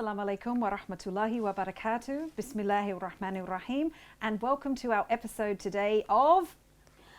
Assalamu alaikum wa rahmatullahi wa barakatuh. Bismillahir Rahmanir Rahim. And welcome to our episode today of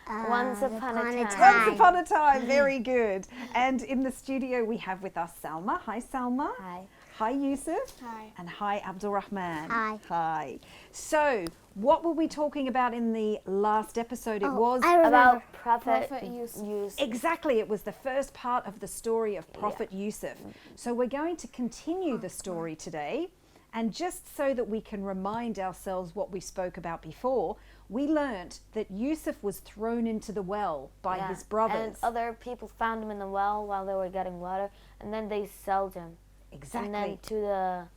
Once Upon a Time. Once Upon a Time. Very good. And in the studio we have with us Salma. Hi, Salma. Hi. Hi, Yusuf. Hi. And hi, Abdul Rahman. Hi. Hi. So, what were we talking about in the last episode? It was About Prophet Yusuf. exactly. It was the first part of the story of Prophet Yusuf. So we're going to continue the story today. And just so that we can remind ourselves what we spoke about before, we learnt that Yusuf was thrown into the well by his brothers. And other people found him in the well while they were getting water, and then they sold him. Exactly. And then to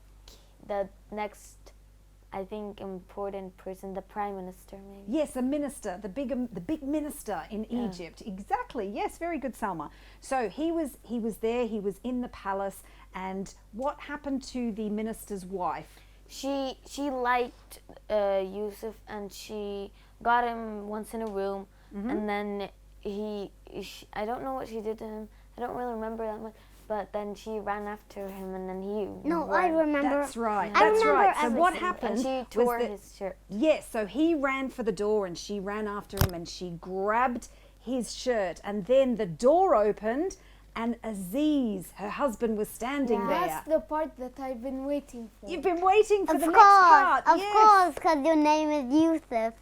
the next, I think, important person, the prime minister, maybe. Yes, a minister, the big minister in Egypt. Exactly. Yes, very good, Salma. So he was there. He was in the palace. And what happened to the minister's wife? She liked Yusuf, and she got him once in a room, and then I don't know what she did to him. I don't really remember that much. But then she ran after him, and then he I remember. That's right. I That's remember right. So what everything. happened? And she was tore that- his shirt. Yes, so he ran for the door and she ran after him and she grabbed his shirt, and then the door opened and Aziz, her husband, was standing there. That's the part that I've been waiting for. You've been waiting for Of the course, next part. of yes. course, because your name is Yusuf.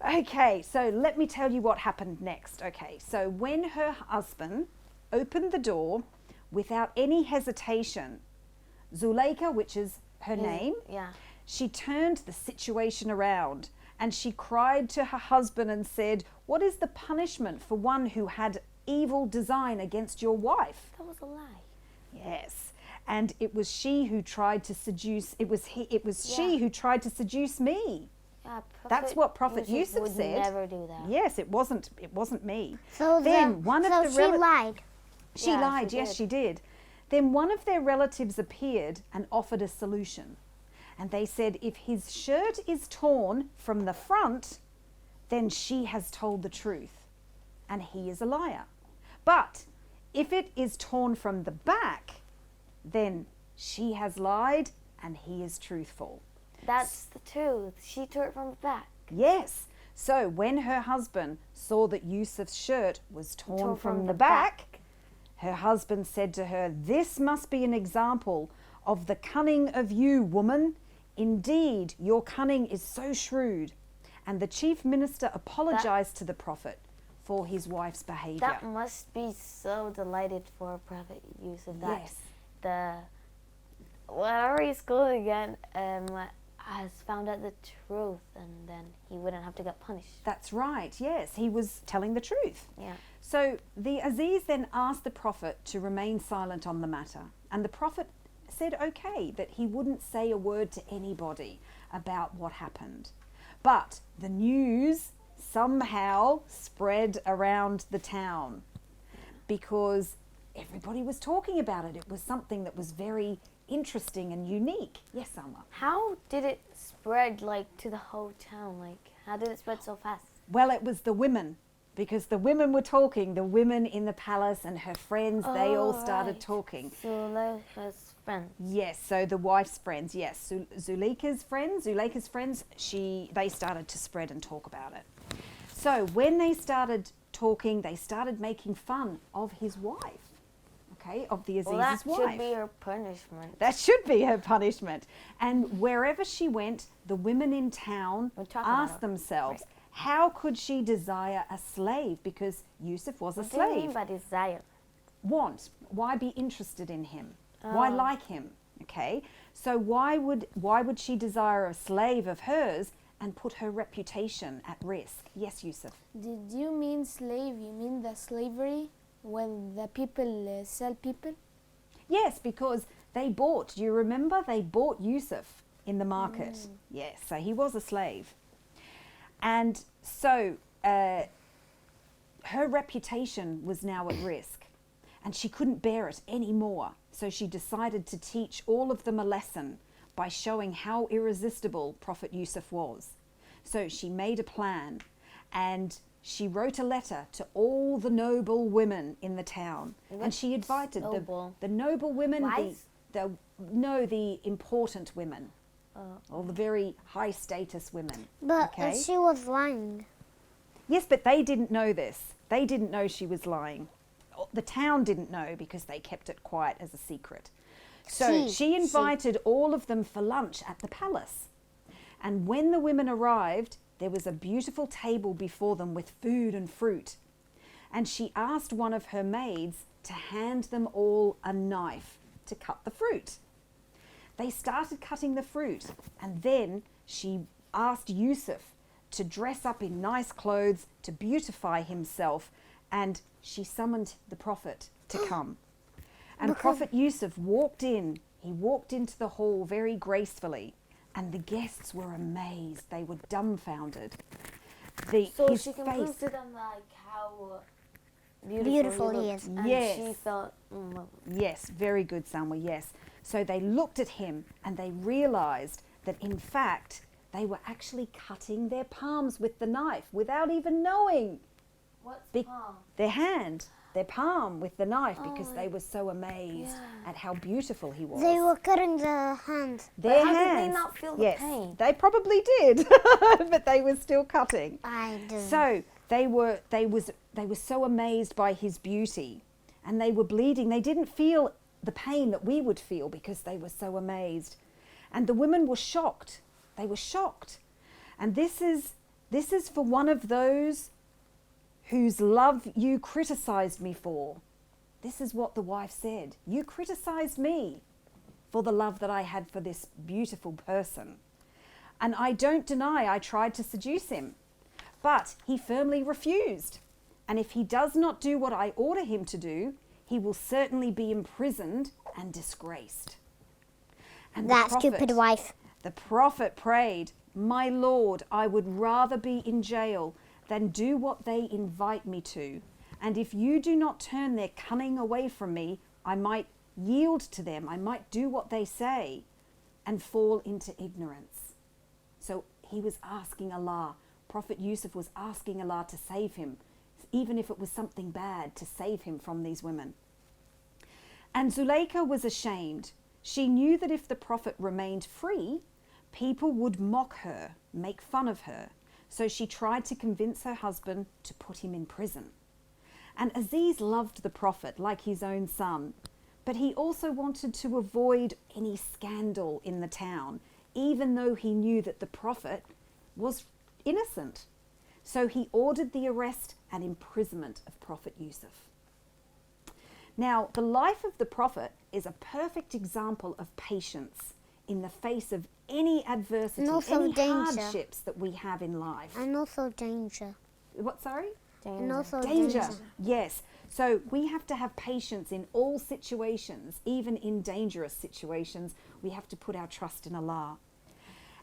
Okay, so let me tell you what happened next. Okay, so when her husband opened the door without any hesitation, Zuleika, which is her name, Yeah. she turned the situation around and she cried to her husband and said, "What is the punishment for one who had evil design against your wife?" That was a lie. Yes. And it was she who tried to seduce, she who tried to seduce me. Yeah, That's what Prophet Yusuf would said. never do that. Yes, it wasn't me. So Then one of the she lied. She Yeah, lied, she yes, did. she did. Then one of their relatives appeared and offered a solution. And they said, if his shirt is torn from the front, then she has told the truth and he is a liar. But if it is torn from the back, then she has lied and he is truthful. That's the truth. She tore it from the back. Yes. So when her husband saw that Yusuf's shirt was torn from the back, her husband said to her, "This must be an example of the cunning of you, woman. Indeed, your cunning is so shrewd." And the chief minister apologized to the prophet for his wife's behavior. That must be so delighted for Prophet Yusuf that Yes. whatever he's called again has found out the truth, and then he wouldn't have to get punished. That's right, yes. He was telling the truth. Yeah. So the Aziz then asked the prophet to remain silent on the matter. And the prophet said okay, that he wouldn't say a word to anybody about what happened. But the news somehow spread around the town because everybody was talking about it. It was something that was very interesting and unique. Yes, Salma? How did it spread, to the whole town? How did it spread so fast? Well, it was the women, because the women were talking. The women in the palace and her friends, they all started talking. Zuleika's friend. Yes, so the wife's friends, yes. Zuleika's friends, they started to spread and talk about it. So when they started talking, they started making fun of his wife, okay, of the Aziz's Well, that wife. should be her punishment. That should be her punishment. And wherever she went, the women in town We're talking about asked her. themselves, Right. how could she desire a slave? Because Yusuf was a What do you mean slave. by desire? Want. Why be interested in him? Why like him? Okay. So why would she desire a slave of hers and put her reputation at risk? Yes, Yusuf. Did you mean slave? You mean the slavery when the people sell people? Yes, because they bought. Do you remember? They bought Yusuf in the market. Yes. So he was a slave. And so her reputation was now at risk and she couldn't bear it anymore. So she decided to teach all of them a lesson by showing how irresistible Prophet Yusuf was. So she made a plan and she wrote a letter to all the noble women in the town, and she invited the noble women, the important women, all the very high status women. But she was lying. Yes, but they didn't know this. They didn't know she was lying. The town didn't know because they kept it quiet as a secret. So she invited all of them for lunch at the palace. And when the women arrived, there was a beautiful table before them with food and fruit. And she asked one of her maids to hand them all a knife to cut the fruit. They started cutting the fruit, and then she asked Yusuf to dress up in nice clothes to beautify himself, and she summoned the prophet to come. And Prophet Yusuf walked in. He walked into the hall very gracefully, and the guests were amazed. They were dumbfounded. So she can prove to them like how beautiful he is. And she felt Yes, very good, Salma, yes. So they looked at him and they realized that in fact they were actually cutting their palms with the knife without even knowing. What's palm? Their hand, their palm with the knife, because they were so amazed at how beautiful he was. They were cutting the hand. Their How hands. did they not feel the pain? They probably did, but they were still cutting. I do. So they were so amazed by his beauty, and they were bleeding. They didn't feel the pain that we would feel because they were so amazed. And the women were shocked. They were shocked. And this is for one of those whose love you criticized me for. This is what the wife said. You criticized me for the love that I had for this beautiful person. And I don't deny I tried to seduce him, but he firmly refused. And if he does not do what I order him to do, he will certainly be imprisoned and disgraced. And that stupid wife. The prophet prayed, "My Lord, I would rather be in jail than do what they invite me to. And if you do not turn their cunning away from me, I might yield to them. I might do what they say and fall into ignorance." So he was asking Allah. Prophet Yusuf was asking Allah to save him, even if it was something bad, to save him from these women. And Zuleika was ashamed. She knew that if the prophet remained free, people would mock her, make fun of her. So she tried to convince her husband to put him in prison. And Aziz loved the prophet like his own son, but he also wanted to avoid any scandal in the town, even though he knew that the prophet was innocent. So he ordered the arrest and imprisonment of Prophet Yusuf. Now, the life of the prophet is a perfect example of patience in the face of any adversity, and also any danger. hardships that we have in life. And also danger. What, sorry? And also Danger. Yes. So we have to have patience in all situations, even in dangerous situations. We have to put our trust in Allah.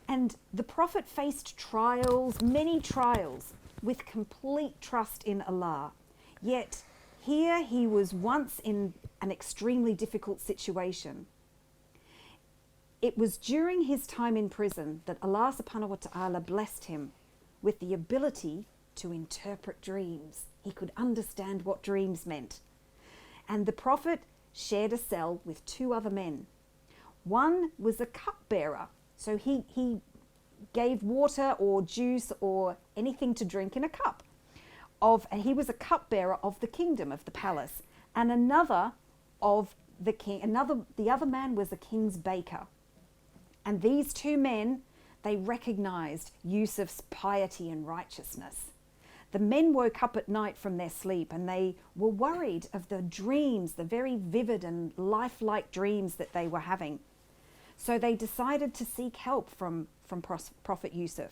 And the prophet faced trials, many trials, with complete trust in Allah. Yet here he was once in an extremely difficult situation. It was during his time in prison that Allah subhanahu wa ta'ala blessed him with the ability to interpret dreams. He could understand what dreams meant. And the prophet shared a cell with two other men. One was a cupbearer, so he gave water or juice or anything to drink in a cup. And he was a cupbearer of the kingdom, of the palace. And another of the king, the other man was the king's baker. And these two men, they recognized Yusuf's piety and righteousness. The men woke up at night from their sleep and they were worried of the dreams, the very vivid and lifelike dreams that they were having. So they decided to seek help from Prophet Yusuf.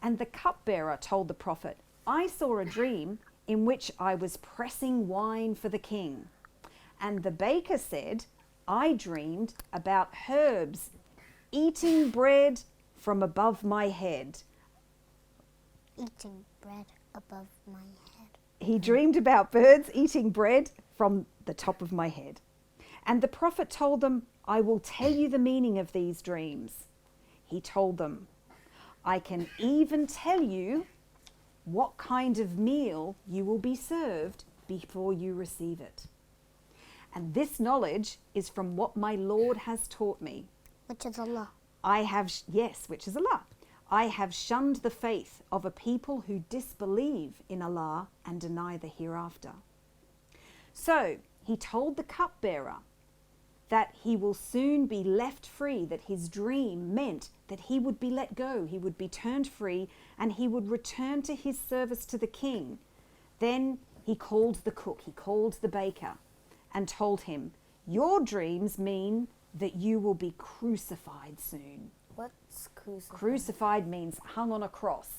And the cupbearer told the prophet, "I saw a dream in which I was pressing wine for the king." And the baker said, "I dreamed about herbs eating bread from above my head." Eating bread above my head. He dreamed about birds eating bread from the top of my head. And the prophet told them, "I will tell you the meaning of these dreams." He told them, "I can even tell you what kind of meal you will be served before you receive it. And this knowledge is from what my Lord has taught me. Which is Allah. Which is Allah. I have shunned the faith of a people who disbelieve in Allah and deny the hereafter. So he told the cupbearer that he will soon be left free, that his dream meant that he would be let go, he would be turned free, and he would return to his service to the king. Then he called the cook, he called the baker, and told him, your dreams mean that you will be crucified soon. What's crucified? Crucified means hung on a cross.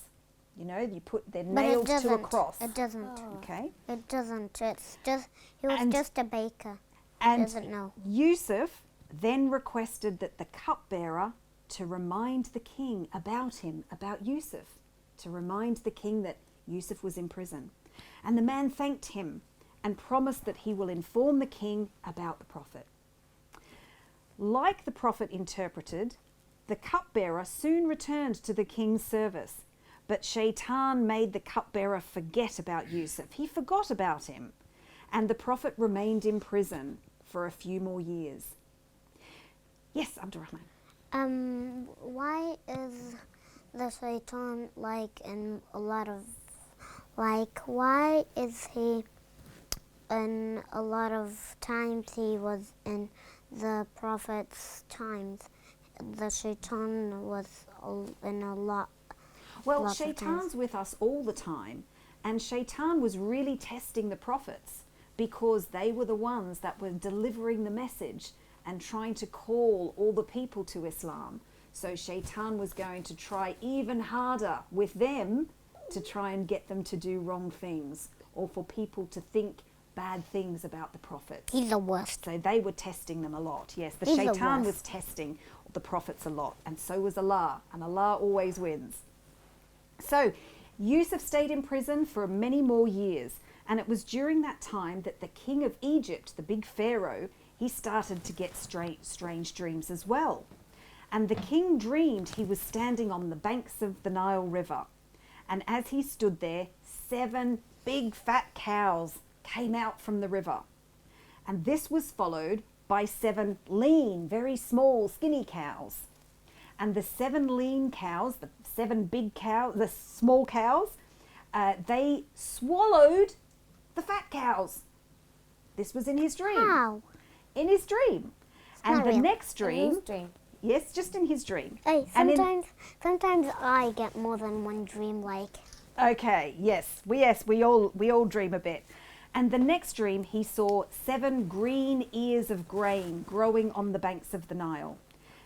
You know, you put they're But nailed it to a doesn't. cross. It doesn't. Okay. It doesn't. It's just, he was And- just a baker. And Doesn't know. Yusuf then requested that the cupbearer to remind the king about him, about Yusuf, to remind the king that Yusuf was in prison. And the man thanked him and promised that he will inform the king about the prophet. Like the prophet interpreted, the cupbearer soon returned to the king's service, but Shaitan made the cupbearer forget about Yusuf. He forgot about him, and the prophet remained in prison for a few more years. Yes, Abdurrahman. Why is the Shaitan like in a lot of, like, why is he in a lot of times he was in the Prophet's times? The Shaitan was in a lot. Well, Lots of Shaitan's times. with us all the time, and Shaitan was really testing the prophets because they were the ones that were delivering the message and trying to call all the people to Islam. So Shaitan was going to try even harder with them to try and get them to do wrong things or for people to think bad things about the prophets. He's the worst. So they were testing them a lot. Yes, the He's the Shaitan was worst. testing the prophets a lot, and so was Allah, and Allah always wins. So Yusuf stayed in prison for many more years, and it was during that time that the king of Egypt, the big pharaoh, he started to get strange dreams as well. And the king dreamed he was standing on the banks of the Nile River, and as he stood there, 7 big fat cows came out from the river. And this was followed by 7 lean, very small, skinny cows. And the 7 lean cows, the 7 big cows, the small cows, they swallowed the fat cows. This was in his dream. How? In his dream. And not the real. next dream, Whose dream? yes, just in his dream. Hey, And in- sometimes I get more than one dream. Like, Okay, yes, we all dream a bit. And the next dream, he saw 7 green ears of grain growing on the banks of the Nile.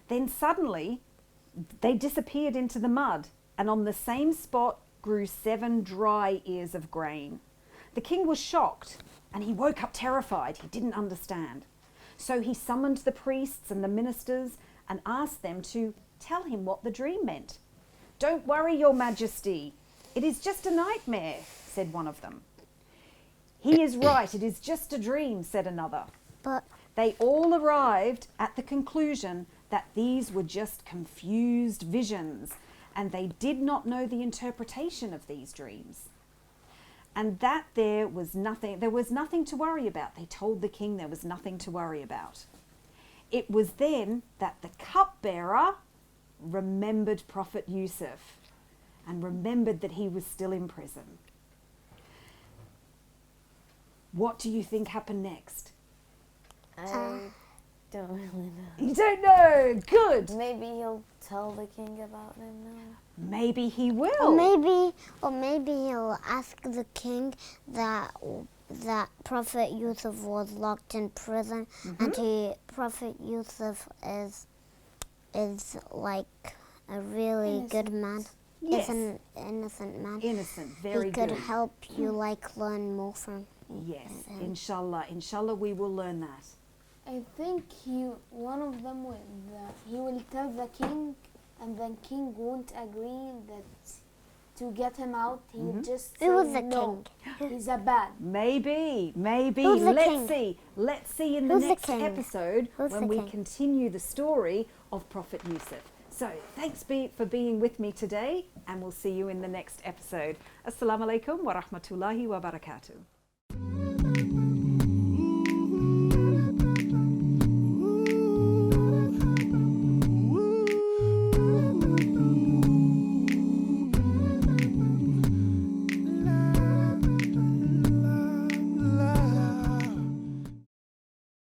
Then suddenly, they disappeared into the mud, and on the same spot grew 7 dry ears of grain. The king was shocked, and he woke up terrified. He didn't understand. So he summoned the priests and the ministers and asked them to tell him what the dream meant. "Don't worry, your majesty. It is just a nightmare," said one of them. "He is right, it is just a dream," said another. but They all arrived at the conclusion that these were just confused visions, and they did not know the interpretation of these dreams. And that there was nothing to worry about. They told the king there was nothing to worry about. It was then that the cupbearer remembered Prophet Yusuf and remembered that he was still in prison. What do you think happened next? I don't really know. You don't know. Good. Maybe he'll tell the king about him now. Maybe he will. or maybe he'll ask the king that Prophet Yusuf was locked in prison, and Prophet Yusuf is like a really good man. Yes. Is an innocent man. Innocent. Very he could good. help you like learn more from. Yes. Inshallah. Inshallah, we will learn that. I think one of them he will tell the king, and the king won't agree that to get him out. He will just say Who was the no. king? He's a bad. Maybe. Who's the Let's king? see. Let's see in the Who's the next king? episode Who's when the we king? continue the story of Prophet Yusuf. So thanks for being with me today, and we'll see you in the next episode. Assalamu alaikum wa rahmatullahi wa barakatuh.